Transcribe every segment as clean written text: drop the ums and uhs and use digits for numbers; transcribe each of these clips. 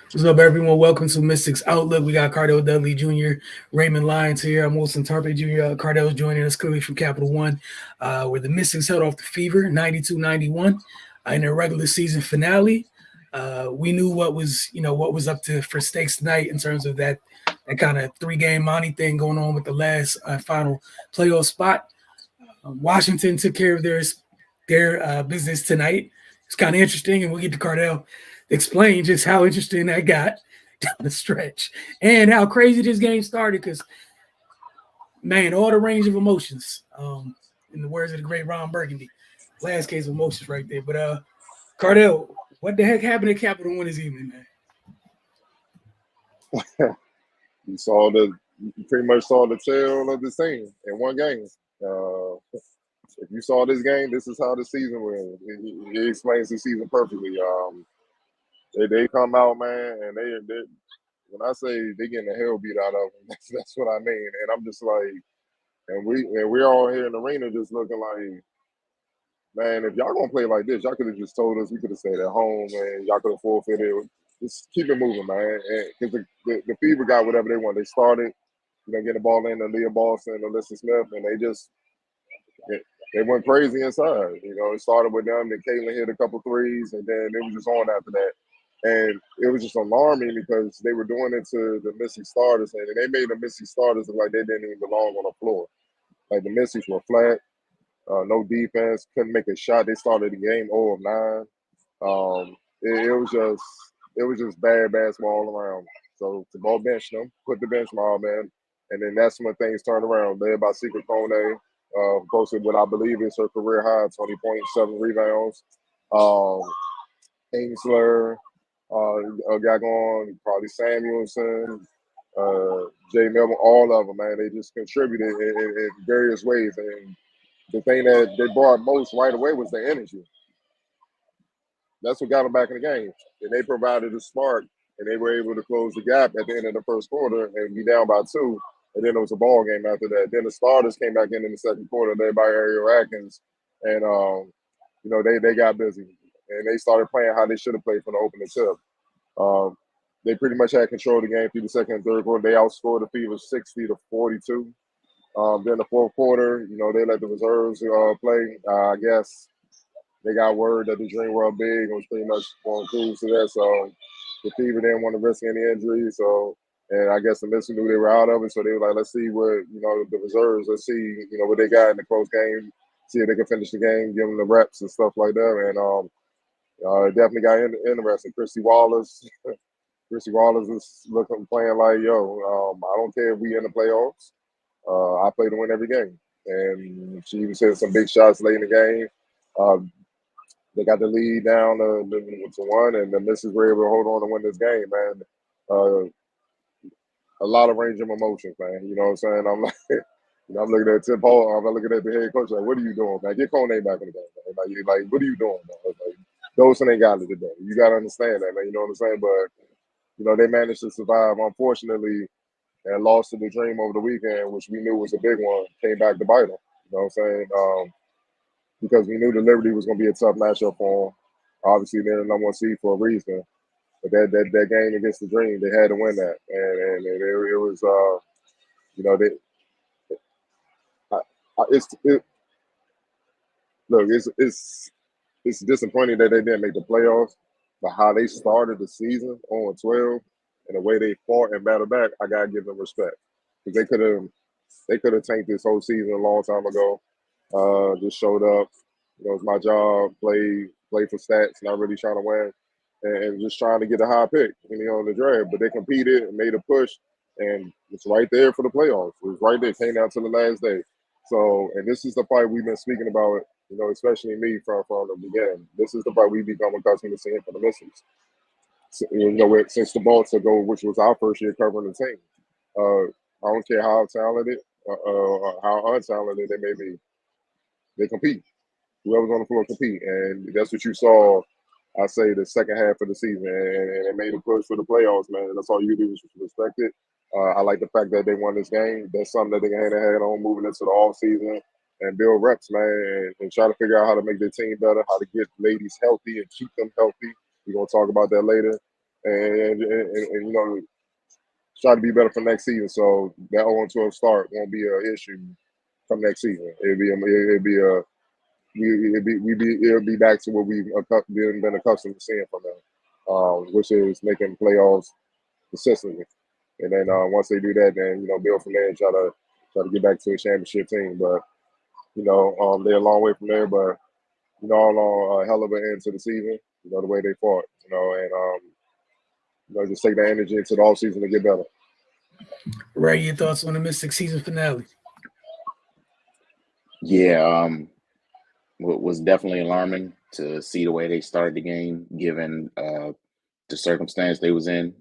What's up, everyone? Welcome to Mystics Outlook. We got Cardell Dudley Jr., Raymond Lyons here. I'm Wilson Tarpe Jr. Cardell's joining us clearly from Capital One, where the Mystics held off the Fever 92-91 in their regular season finale. We knew what was up to for stakes tonight in terms of that kind of three-game money thing going on with the last final playoff spot. Washington took care of their business tonight. It's kind of interesting, and we'll get to Cardell explain just how interesting that got down the stretch and how crazy this game started. Because man, all the range of emotions. In the words of the great Ron Burgundy, last case of emotions right there. But Cardell, what the heck happened at Capital One this evening, man? You pretty much saw the tail of the scene in one game. Uh, if you saw this game, this is how the season went. It explains the season perfectly. They come out, man, and they when I say they getting the hell beat out of them, that's what I mean. And I'm just like, we're all here in the arena just looking like, man, if y'all gonna play like this, y'all could have just told us we could have stayed at home and y'all could have forfeited. Just keep it moving, man. Because the Fever got whatever they want. They started, get the ball in to Leah Boston and Alyssa Smith, and they went crazy inside. It started with them, then Caitlin hit a couple threes, and then it was just on after that. And it was just alarming because they were doing it to the Missy starters, and they made the Missy starters look like they didn't even belong on the floor. Like the Missies were flat, no defense, couldn't make a shot. They started the game 0 of 9. It was just bad basketball all around. So to ball bench them, put the bench mob in, and then that's when things turned around. Led by Secret Kone, posted what I believe is her career high, 20 points, 7 rebounds. Um, Ainsler, a guy going, probably Samuelson, Jay Melvin, all of them, man. They just contributed in various ways. And the thing that they brought most right away was the energy. That's what got them back in the game. And they provided a spark, and they were able to close the gap at the end of the first quarter and be down by 2. And then it was a ball game after that. Then the starters came back in the second quarter, led by Ariel Atkins, and they got busy and they started playing how they should have played from the opening tip. Um, they pretty much had control of the game through the second and third quarter. They outscored the Fever 60-42. Then the fourth quarter, they let the reserves play. I guess they got word that the Dream World Big was pretty much going to cruise to that. So the Fever didn't want to risk any injuries. So, and I guess the Mississippi knew they were out of it. So they were like, let's see what, the reserves, let's see, what they got in the close game, see if they can finish the game, give them the reps and stuff like that. And it definitely got interesting. Chrissy Wallace is looking, playing like, I don't care if we in the playoffs. I play to win every game. And she even said some big shots late in the game. They got the lead down to 1, and the Misses were able to hold on to win this game, man. Uh, a lot of range of emotions, man. You know what I'm saying? I'm like, I'm looking at Tim Paul. I'm looking at the head coach like, what are you doing, man? Get Kone back in the game, man. Like, what are you doing, man? Like, Dawson ain't got it today. You got to understand that, man. You know what I'm saying? But, they managed to survive, unfortunately, and lost to the Dream over the weekend, which we knew was a big one, came back to bite them. You know what I'm saying? Because we knew the Liberty was going to be a tough matchup for them. Obviously, they're the number 1 seed for a reason. But that game against the Dream, they had to win that. And it was, it's disappointing that they didn't make the playoffs, but how they started the season on 12 and the way they fought and battled back, I gotta give them respect because they could have tanked this whole season a long time ago. Just showed up. It's my job. Play for stats, not really trying to win, and just trying to get a high pick, in the draft. But they competed and made a push, and it's right there for the playoffs. It was right there. It came down to the last day. So, and this is the fight we've been speaking about. Especially me from the beginning. This is the fight we become accustomed to seeing for the Mystics. So, since the Balts ago, which was our first year covering the team. I don't care how talented, how untalented they may be, they compete. Whoever's on the floor compete, and that's what you saw. I say the second half of the season, and it made a push for the playoffs, man. And that's all you do is respect it. I like the fact that they won this game. That's something that they can hang their head on moving into the off season and build reps, man, and try to figure out how to make their team better, how to get ladies healthy and keep them healthy. We're gonna talk about that later. and try to be better for next season. So that 0-12 start won't be an issue from next season. It'll be back to what we've been accustomed to seeing from them, which is making playoffs consistently. And then once they do that, then build from there and try to get back to a championship team. But they're a long way from there. But all on a hell of an end to the season. The way they fought. And just take that energy into the off season to get better. Ray, your thoughts on the Mystics season finale? Yeah, was definitely alarming to see the way they started the game, given the circumstance they was in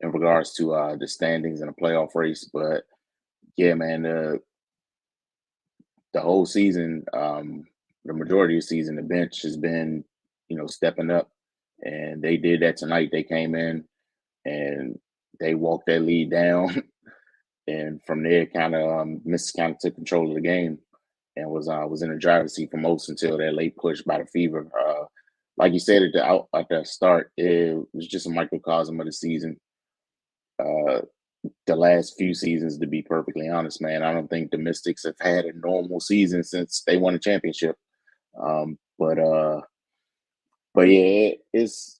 regards to the standings in the playoff race. But yeah, man, the whole season, the majority of the season, the bench has been, stepping up, and they did that tonight. They came in and they walked that lead down, and from there, kind of Mrs. kind of took control of the game and was in the driver's seat for most until that late push by the Fever. Like you said at the start, it was just a microcosm of the season. The last few seasons, to be perfectly honest, man, I don't think the Mystics have had a normal season since they won a championship. But yeah, it's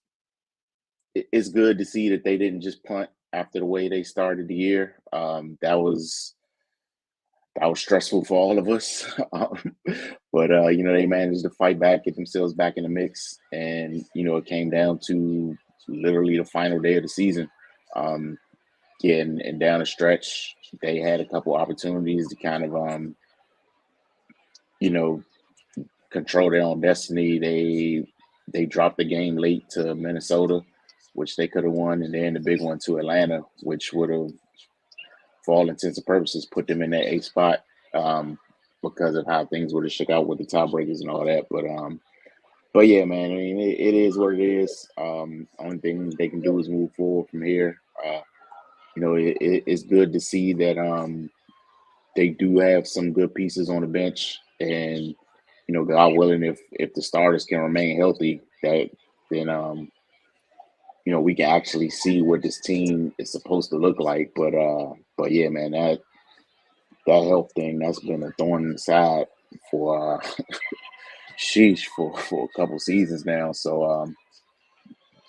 good to see that they didn't just punt after the way they started the year. That was stressful for all of us. But they managed to fight back, get themselves back in the mix, and it came down to literally the final day of the season. Yeah, and down the stretch, they had a couple opportunities to kind of control their own destiny. They dropped the game late to Minnesota, which they could have won, and then the big one to Atlanta, which would have, for all intents and purposes, put them in that 8th spot because of how things would have shook out with the tiebreakers and all that. But yeah, man, I mean, it is what it is. Only thing they can do is move forward from here. It's good to see that they do have some good pieces on the bench, and God willing, if the starters can remain healthy, then we can actually see what this team is supposed to look like. But yeah, man, that health thing, that's been a thorn in the side for sheesh for a couple seasons now. So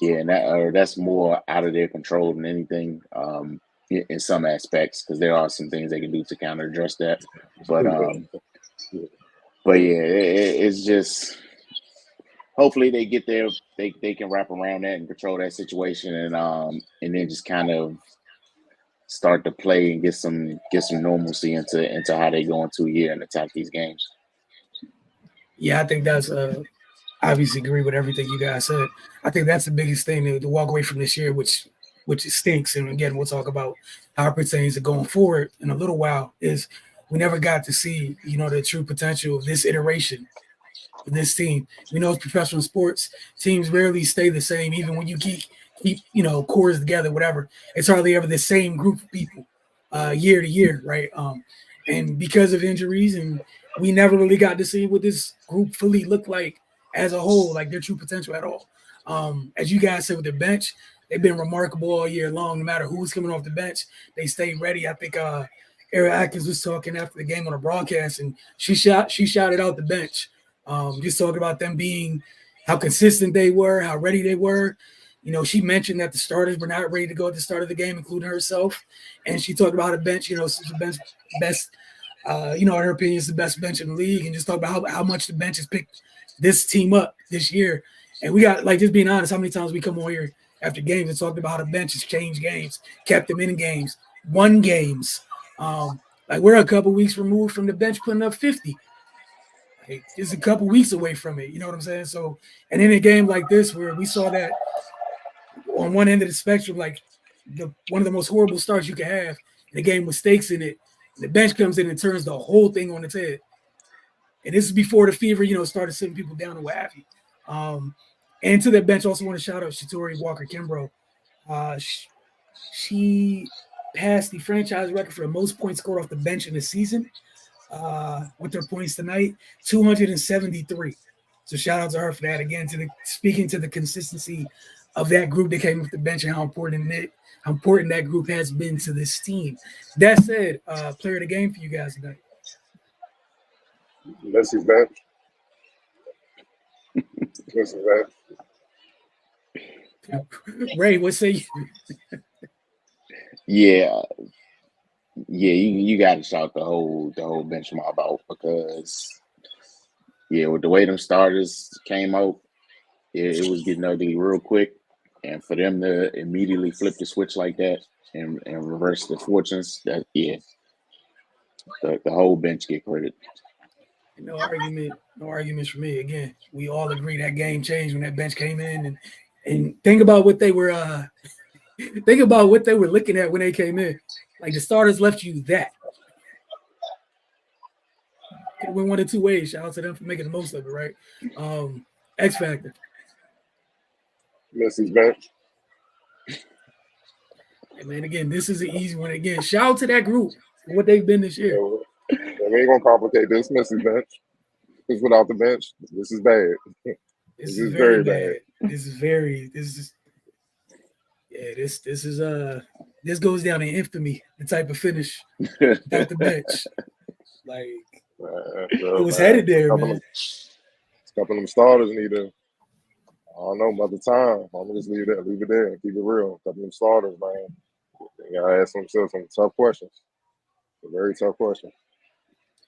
yeah, and that's more out of their control than anything. In some aspects, because there are some things they can do to kind of address that. But yeah, it's just hopefully they get there. They can wrap around that and control that situation, and then just kind of start to play and get some normalcy into how they go into a year and attack these games. Yeah, I think that's obviously agree with everything you guys said. I think that's the biggest thing to walk away from this year, which stinks. And again, we'll talk about how it pertains to going forward in a little while. Is we never got to see the true potential of this iteration of this team. We know it's professional sports. Teams rarely stay the same, even when you keep cores together, whatever. It's hardly ever the same group of people year to year, right? And because of injuries, and we never really got to see what this group fully looked like as a whole, like their true potential at all. As you guys said with the bench, they've been remarkable all year long. No matter who's coming off the bench, they stayed ready. I think Eric Atkins was talking after the game on a broadcast, and she shouted out the bench, just talking about them being how consistent they were, how ready they were. She mentioned that the starters were not ready to go at the start of the game, including herself, and she talked about the bench. Since the bench best, in her opinion, is the best bench in the league, and just talk about how much the bench has picked this team up this year. And we got, just being honest, how many times we come on here after games and talked about how the bench has changed games, kept them in games, won games. We're a couple weeks removed from the bench putting up 50. Just a couple weeks away from it. You know what I'm saying? So, and in a game like this, where we saw that on one end of the spectrum, one of the most horrible starts you can have in a game with stakes in it, the bench comes in and turns the whole thing on its head. And this is before the Fever, started sitting people down and what have you. And to that bench, also want to shout out Shatori Walker-Kimbrough. She passed the franchise record for the most points scored off the bench in the season with her points tonight, 273. So shout out to her for that. Again, speaking to the consistency of that group that came off the bench and how important that group has been to this team. That said, player of the game for you guys tonight. Messi's bench. Messi's bench. Ray, what say you? Yeah, you got to shout the whole bench mob out because with the way them starters came out, it was getting ugly real quick, and for them to immediately flip the switch like that and reverse the fortunes, that the whole bench get credit. No arguments for me. Again, we all agree that game changed when that bench came in, and think about what they were looking at when they came in. Like the starters left you that. Could have went one of two ways. Shout out to them for making the most of it, right? X Factor. Messi's bench. And man, again, this is an easy one. Again, shout out to that group for what they've been this year. We ain't gonna complicate this. Messi's bench. Because without the bench, this is bad. This is very bad. This goes down in infamy, the type of finish without the bench. Like it was headed there, man. A couple of them starters need to, I don't know, by the time. I'm gonna just leave it there and keep it real. A couple of them starters, man. They gotta ask themselves some tough questions. Very tough questions.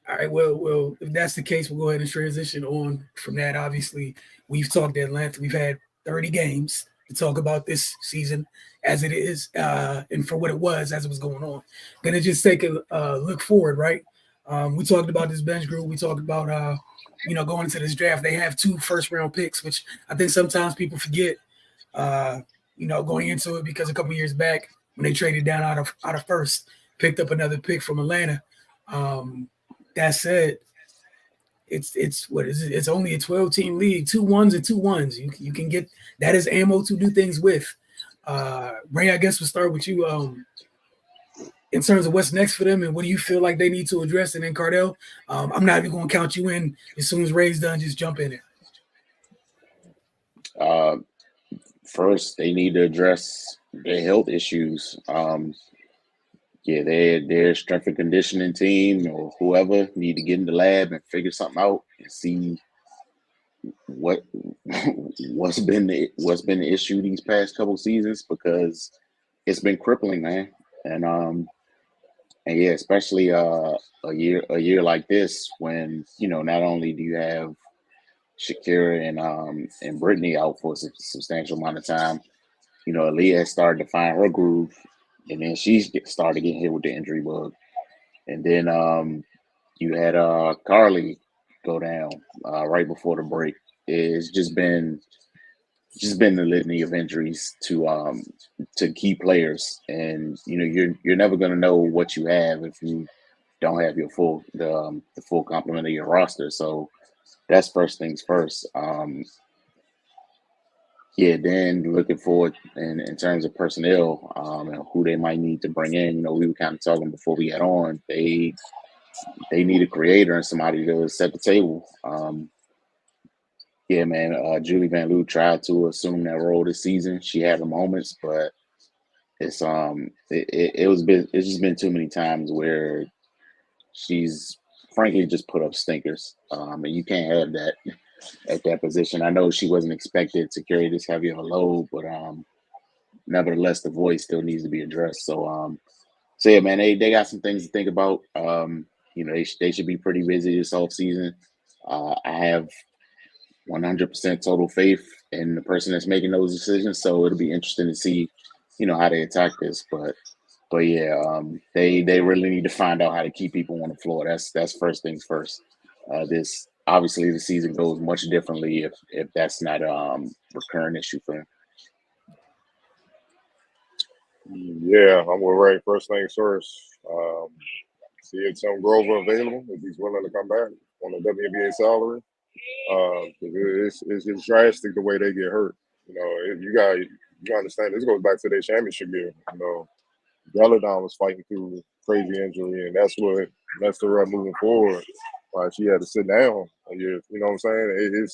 All right, well, if that's the case, we'll go ahead and transition on from that. Obviously, we've talked at length. We've had 30 games to talk about this season as it is, and for what it was as it was going on. Gonna just take a look forward, right? We talked about this bench group. We talked about going into this draft. They have 2 first-round picks, which I think sometimes people forget. Going into it because a couple years back when they traded down out of first, picked up another pick from Atlanta. That said, it's what is it? It's only a 12-team league, 2 1s and 2 1s. You can get that is ammo to do things with. Ray, I guess we'll start with you. In terms of what's next for them and what do you feel like they need to address? And then Cardell, I'm not even going to count you in. As soon as Ray's done, just jump in it. First, they need to address their health issues. Their strength and conditioning team or whoever need to get in the lab and figure something out and see what's been the issue these past couple seasons, because it's been crippling, man. And especially a year like this when not only do you have Shakira and Brittany out for a substantial amount of time, Aaliyah has started to find her groove. And then she started getting hit with the injury bug. And then you had Carly go down right before the break. It's just been the litany of injuries to key players. And you're never gonna know what you have if you don't have your full complement of your roster. So that's first things first. Then looking forward in terms of personnel and who they might need to bring in. We were kind of talking before we got on. They need a creator and somebody to set the table. Julie Van Loo tried to assume that role this season. She had her moments, but it's just been too many times where she's frankly just put up stinkers, and you can't have that at that position. I know she wasn't expected to carry this heavy of a load, but nevertheless, the voice still needs to be addressed. So man, they got some things to think about. They should be pretty busy this off season. I have 100% total faith in the person that's making those decisions. So it'll be interesting to see, how they attack this. But they really need to find out how to keep people on the floor. That's first things first. This obviously the season goes much differently if that's not a recurring issue for him. Yeah, I'm with Ray. First things first. See if Tim Grover available, if he's willing to come back on a WNBA salary. It's just drastic the way they get hurt. You understand this goes back to their championship year. Galadon was fighting through crazy injury, and that's what messed her up moving forward. She had to sit down a year. You know what I'm saying?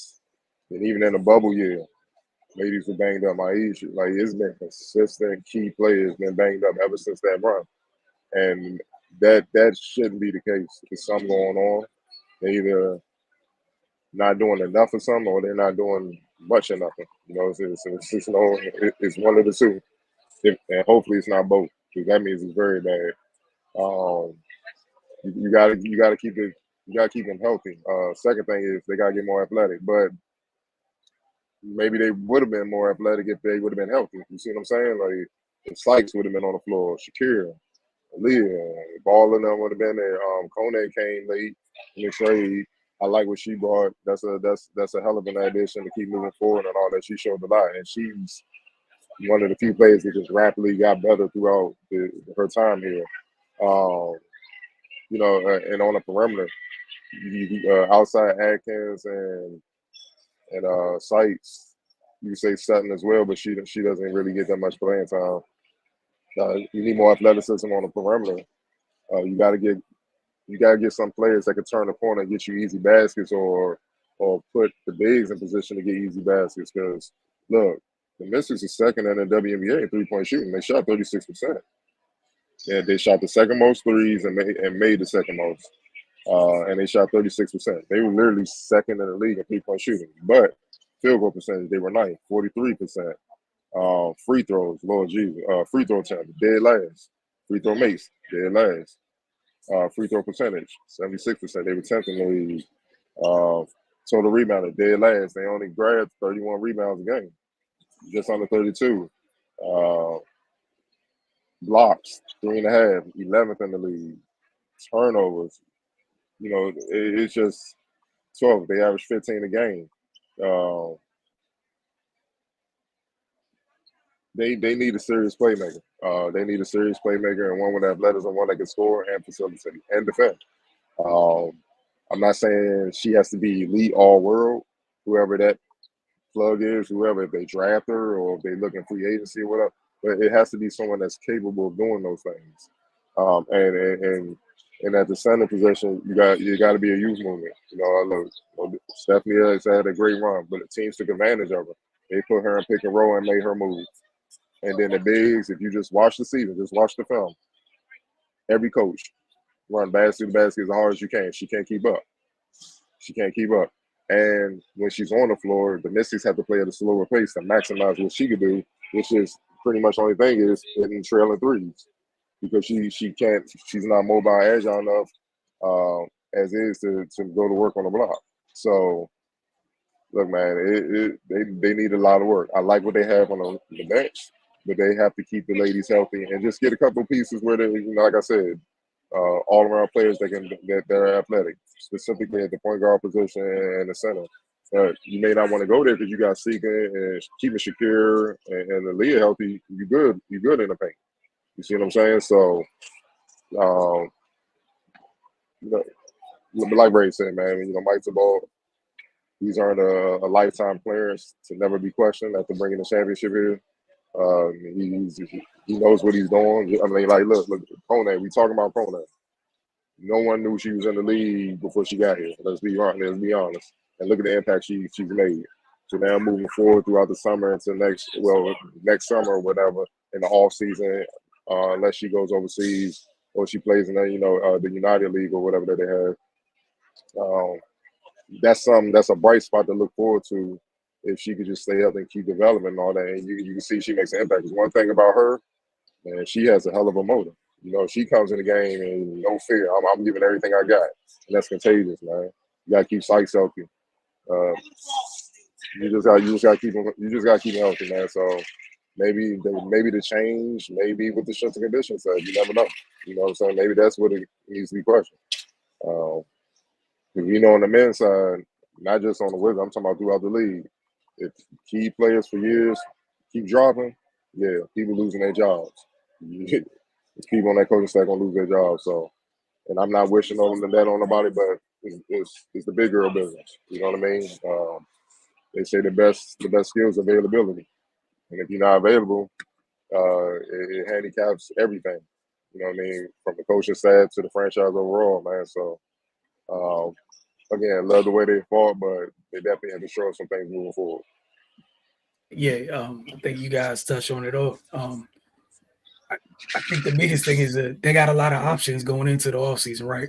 And even in the bubble year, ladies were banged up. Like it's been consistent. Key players been banged up ever since that run, and that shouldn't be the case. There's something going on. They either not doing enough or something, or they're not doing much or nothing. You know, it's one of the two, and hopefully it's not both, because that means it's very bad. Um, you gotta keep it. You gotta keep them healthy. Second thing is they gotta get more athletic, but maybe they would have been more athletic if they would have been healthy. You see what I'm saying? Like if Sykes would have been on the floor, Shakira, Aaliyah, Ball and them would have been there. Kone came late in the trade. I like what she brought. That's a hell of an addition to keep moving forward and all that. She showed a lot, and she's one of the few players that just rapidly got better throughout her time here. Um, and on the perimeter, outside Atkins and Sykes, you can say Sutton as well, but she doesn't really get that much playing time. You need more athleticism on the perimeter. You got to get some players that can turn the corner and get you easy baskets, or put the bigs in position to get easy baskets. Because look, the Mystics are second in the WNBA in 3-point shooting. They shot 36%. Yeah, they shot the second most threes and made the second most. And they shot 36%. They were literally second in the league in 3-point shooting. But field goal percentage, they were ninth, 43%. Free throws, Lord Jesus. Free throw attempt, dead last. Free throw mates, dead last. Free throw percentage, 76%. They were 10th in the league. Total rebounding, dead last. They only grabbed 31 rebounds a game, just under 32. Blocks, 3.5, 11th in the league. Turnovers, it's just 12. They average 15 a game. They need a serious playmaker. They need a serious playmaker, and one with athleticism, one that can score and facilitate and defend. I'm not saying she has to be elite all world, whoever that plug is, whoever, if they draft her or if they look in free agency or whatever, but it has to be someone that's capable of doing those things. And at the center position, you got to be a youth movement. Look, Stephanie has had a great run, but the teams took advantage of her. They put her in pick and roll and made her move. And then the bigs, if you just watch the season, just watch the film, every coach run basket to basket as hard as you can. She can't keep up. She can't keep up. And when she's on the floor, the Mystics have to play at a slower pace to maximize what she could do, which is pretty much the only thing is hitting trailing threes, because she's not mobile, agile enough as is to go to work on the block. So look, man, they need a lot of work. I like what they have on the bench, but they have to keep the ladies healthy and just get a couple of pieces where they, like I said, all around players that are athletic, specifically at the point guard position and the center. You may not want to go there because you got Sika and keeping Shakir and Aaliyah healthy. You good in the paint. You see what I'm saying? So, like Ray said, man, Mike Taball, he's earned a lifetime player to never be questioned after bringing the championship here. He knows what he's doing. I mean, like, look, Kone. We talking about Kone. No one knew she was in the league before she got here. Let's be honest. And look at the impact she's made. So now moving forward throughout the summer into next summer or whatever in the off season, unless she goes overseas or she plays in the United League or whatever that they have. That's a bright spot to look forward to if she could just stay up and keep developing and all that. And you can see she makes an impact. Because one thing about her, man, she has a hell of a motor. She comes in the game and no fear. I'm giving everything I got, and that's contagious, man. You gotta keep Sykes healthy. You just gotta keep him healthy, man. So maybe the change, maybe with the strength and conditioning side, you never know. You know what I'm saying? Maybe that's what it needs to be questioned. On the men's side, not just on the Wizards, I'm talking about throughout the league. If key players for years keep dropping, yeah, people losing their jobs. People on that coaching staff gonna lose their jobs. So, and I'm not wishing on that on nobody, but it's the big girl business. You know what I mean? They say the best skills availability, and if you're not available, it handicaps everything. You know what I mean? From the coaching staff to the franchise overall, man. So, again, love the way they fought, but they definitely have to show us some things moving forward. Yeah, I think you guys touched on it all. I, I think the biggest thing is that they got a lot of options going into the offseason, right?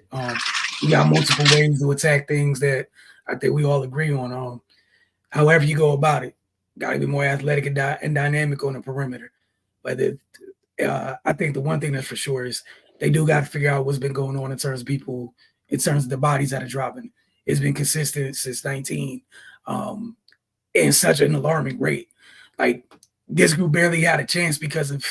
You got multiple ways to attack things that I think we all agree on. However you go about it, got to be more athletic and dynamic on the perimeter. But I think the one thing that's for sure is they do got to figure out what's been going on in terms of people, in terms of the bodies that are dropping. It's been consistent since 19, in such an alarming rate. Like this group barely had a chance because of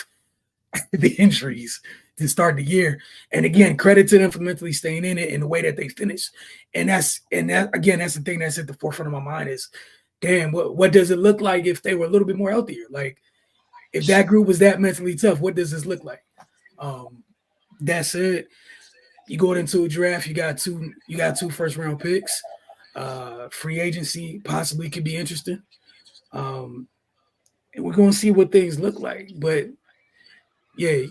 the injuries to start the year. And again, credit to them for mentally staying in it in the way that they finished. And that's again, that's the thing that's at the forefront of my mind is, damn, what does it look like if they were a little bit more healthier? Like if that group was that mentally tough, what does this look like? That's it. You go into a draft, you got two first round picks. Free agency possibly could be interesting. And we're gonna see what things look like. But yeah,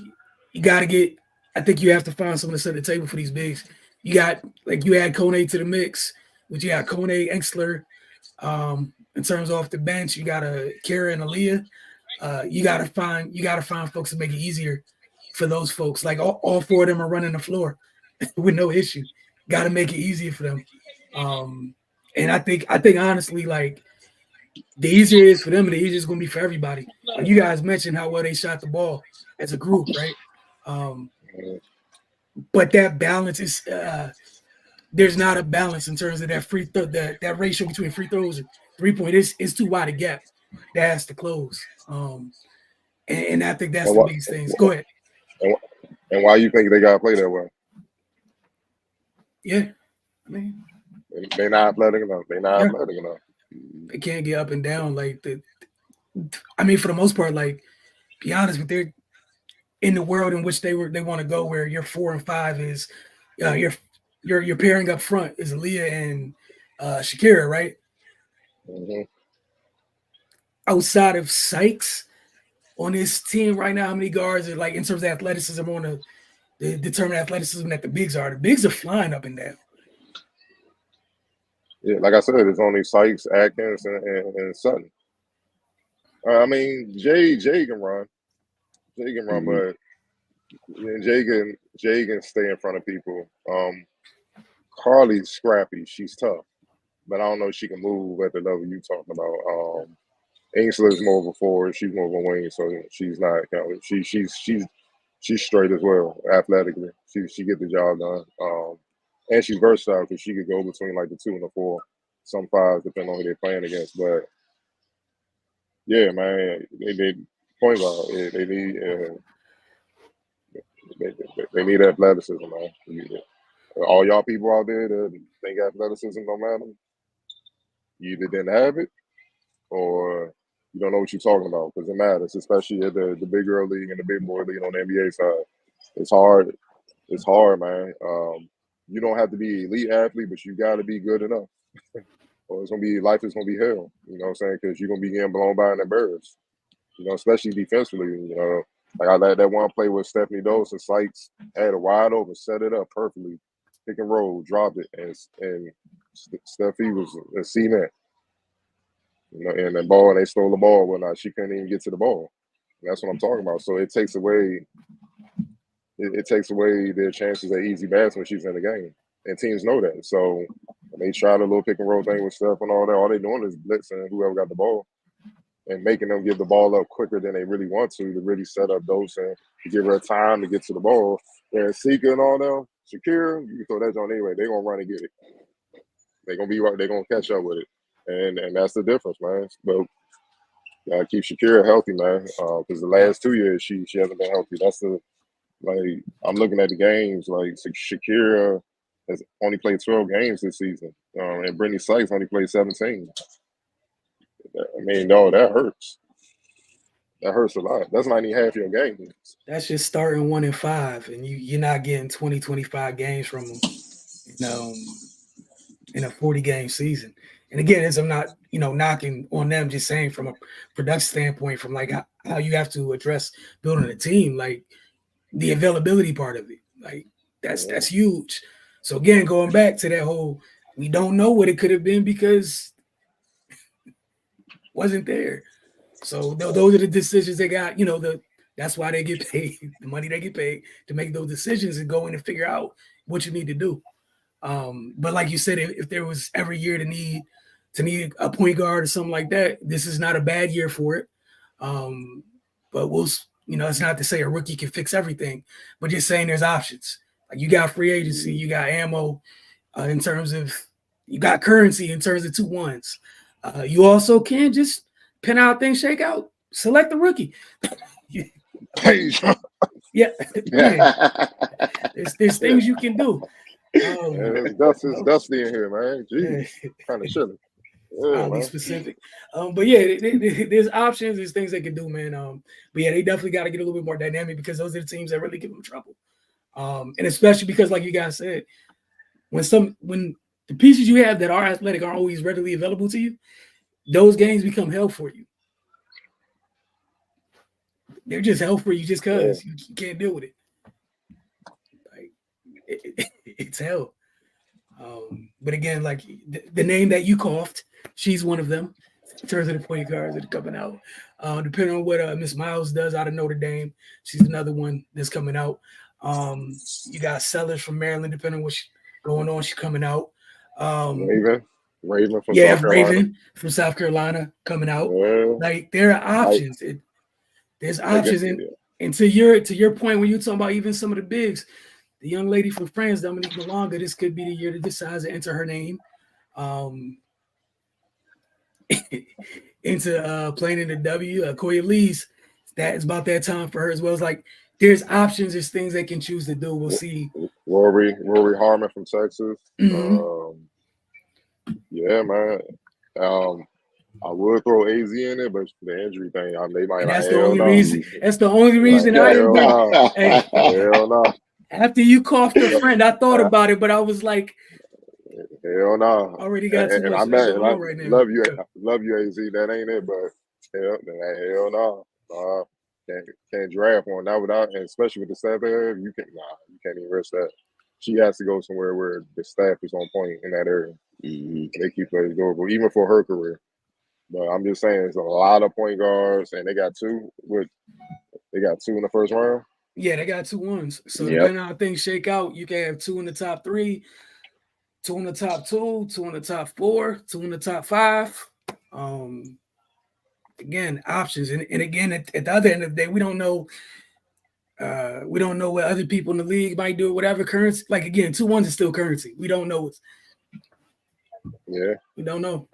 you got to get. I think you have to find someone to set the table for these bigs. You got like you add Kone to the mix, which you got Kone, Enxler. In terms of off the bench, you got a Kara and Aaliyah. You got to find folks to make it easier for those folks. Like all four of them are running the floor with no issue. Got to make it easier for them. And I think honestly, like the easier it is for them, the easier it's going to be for everybody. Like you guys mentioned how well they shot the ball as a group, right? But that balance is there's not a balance in terms of that free throw, that ratio between free throws and 3-point. It's too wide a gap that has to close. And I think that's the biggest thing. Go ahead. And why you think they got to play that way? Yeah, I mean they're not athletic enough. They're not athletic enough. They can't get up and down like the. I mean, for the most part, like be honest, but they're in the world in which they want to go, where your 4 and 5 is, your pairing up front is Aaliyah and Shakira, right? Mm-hmm. Outside of Sykes on this team right now, how many guards are like in terms of athleticism on the determined athleticism that the bigs are? The bigs are flying up and down. Yeah, like I said, it's only Sykes, Atkins, and Sutton. I mean, Jay can run. Jay can run, but Jay can stay in front of people. Carly's scrappy. She's tough, but I don't know if she can move at the level you talking about. Ainsley's more of a forward. She's more of a wing, so she's not. She's straight as well, athletically. She get the job done. And she's versatile because she could go between like the 2 and the 4, some 5s depending on who they're playing against. But yeah, man, they point guard. They need they need athleticism, man. All y'all people out there that think athleticism don't matter, you either didn't have it or you don't know what you're talking about because it matters, especially at the big girl league and the big boy league on the NBA side. It's hard. It's hard, man. You don't have to be an elite athlete, but you got to be good enough. Or life is gonna be hell. You know what I'm saying? Because you're gonna be getting blown by and embarrassed. You know, especially defensively. You know, like I let that one play with Stephanie Dose and Sykes had a wide open, set it up perfectly, pick and roll, dropped it, and Steffi was a cement. You know, and the ball, and they stole the ball. Whatnot. She couldn't even get to the ball. And that's what I'm talking about. So it takes away. It takes away their chances at easy baskets when she's in the game, and teams know that. So when they try the little pick and roll thing with Steph and all that, all they're doing is blitzing whoever got the ball and making them give the ball up quicker than they really want to really set up Dose and to give her time to get to the ball. And Sika and all them, Shakira, you can throw that on anyway. They're gonna run and get it. They're gonna be right. They're gonna catch up with it, and that's the difference, man. But keep Shakira healthy, man. Because the last 2 years she hasn't been healthy. That's the like I'm looking at the games. Like Shakira has only played 12 games this season, and Brittany Sykes only played 17. I mean, no, that hurts. That hurts a lot. That's not even half your game. That's just starting 1 and 5, and you're not getting 20, 25 games from them, in a 40-game season. And again, as I'm not, knocking on them, just saying from a production standpoint, from like how you have to address building a team, like the availability part of it, like that's huge. So again, going back to that whole, we don't know what it could have been because wasn't there. So those are the decisions they got. That's why they get paid the money they get paid to make those decisions and go in and figure out what you need to do. But like you said, if there was every year to need a point guard or something like that, this is not a bad year for it. But it's not to say a rookie can fix everything, but just saying there's options. Like you got free agency, you got ammo in terms of, you got currency in terms of 2-1s. You also can just pin out things, shake out, select the rookie. Yeah, there's things you can do. It's dusty in here, man. Jeez, kind of chilly. I'll be specific. But yeah, there's options, there's things they can do, man. But yeah, they definitely got to get a little bit more dynamic because those are the teams that really give them trouble. And especially because, like you guys said, when the pieces you have that are athletic aren't always readily available to you, those games become hell for you. They're just hell for you just because you can't deal with it. Like it's hell. But again, like the name that you coughed, she's one of them in terms of the point guards that are coming out. Depending on what Miss Miles does out of Notre Dame, she's another one that's coming out. You got Sellers from Maryland, depending on what's going on, she's coming out. Raven from South Carolina. Raven from South Carolina coming out. Like there are options. There's options, and to your point when you talking about even some of the bigs, the young lady from France, Dominique Malonga, this could be the year that decides to enter her name into playing in the W. Koya Lee's, that is about that time for her as well. It's like there's options, there's things they can choose to do. We'll see. Rory Harmon from Texas. Mm-hmm. Yeah, man. I would throw AZ in it, but the injury thing, they might. That's the only reason. That's the only reason I didn't bring. Hey, hell no. After you coughed a friend, I thought about it, but I was like, hell no. Already got too much going on right now. Love you, AZ. That ain't it, but hell no. Can't draft one. Not without, and especially with the staff there, you can't even risk that. She has to go somewhere where the staff is on point in that area. They keep players durable, even for her career. But I'm just saying, it's a lot of point guards, and they got two in the first round. Yeah, they got 2-1s. So depending on how things shake out, you can have 2 in the top 3, 2 in the top 2, 2 in the top 4, 2 in the top 5. Again, options, and again, at the other end of the day, we don't know. We don't know what other people in the league might do. Whatever currency, like again, 2-1s is still currency. We don't know. We don't know.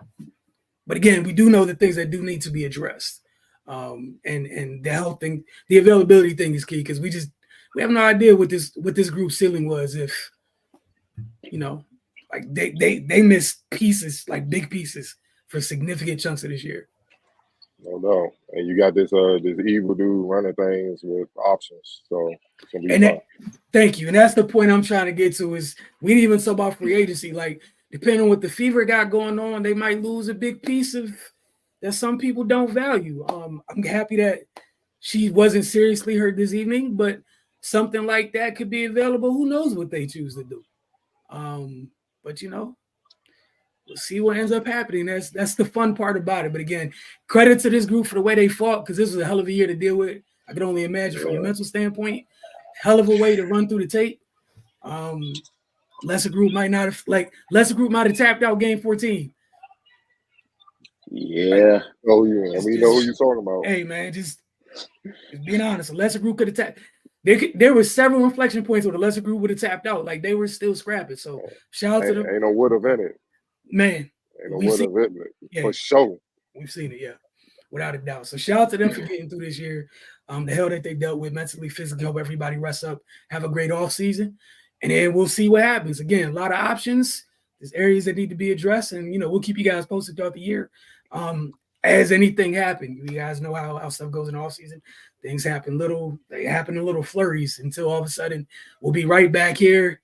But again, we do know the things that do need to be addressed. And the health thing, the availability thing is key because we have no idea what this group ceiling was if like they missed pieces, like big pieces for significant chunks of this year. No. And you got this evil dude running things with options. So it's gonna be fun. Thank you. And that's the point I'm trying to get to is we didn't even talk about free agency. Like depending on what the Fever got going on, they might lose a big piece of that some people don't value. I'm happy that she wasn't seriously hurt this evening, but something like that could be available. Who knows what they choose to do? But we'll see what ends up happening. That's the fun part about it. But again, credit to this group for the way they fought because this was a hell of a year to deal with. I can only imagine from a mental standpoint, hell of a way to run through the tape. Lesser group might have tapped out game 14. Yeah. We know who you're talking about. Hey man, just being honest, a lesser group could have tapped. There were several inflection points where the lesser group would have tapped out. Like they were still scrapping. So shout out to them. Ain't no would have in it. Man. Ain't no would have in it. For sure. We've seen it, yeah. Without a doubt. So shout out to them for getting through this year. The hell that they dealt with mentally, physically, hope everybody rests up, have a great off season. And then we'll see what happens. Again, a lot of options. There's areas that need to be addressed. And we'll keep you guys posted throughout the year. As anything happen, you guys know how stuff goes in the off season. Things happen in little flurries until all of a sudden we'll be right back here.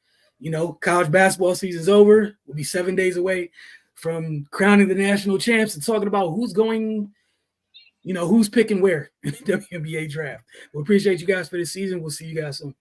College basketball season's over. We'll be 7 days away from crowning the national champs and talking about who's going, who's picking where in the WNBA draft. We appreciate you guys for this season. We'll see you guys soon.